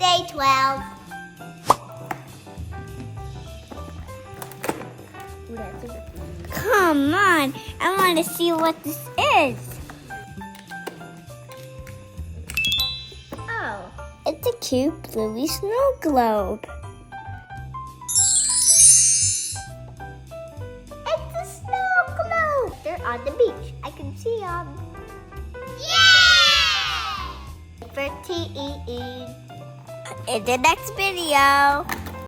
Day 12. Come on, I want to see what this is. Oh, it's a cute bluey snow globe. It's a snow globe. They're on the beach. I can see them. Yay! For TEE. In the next video.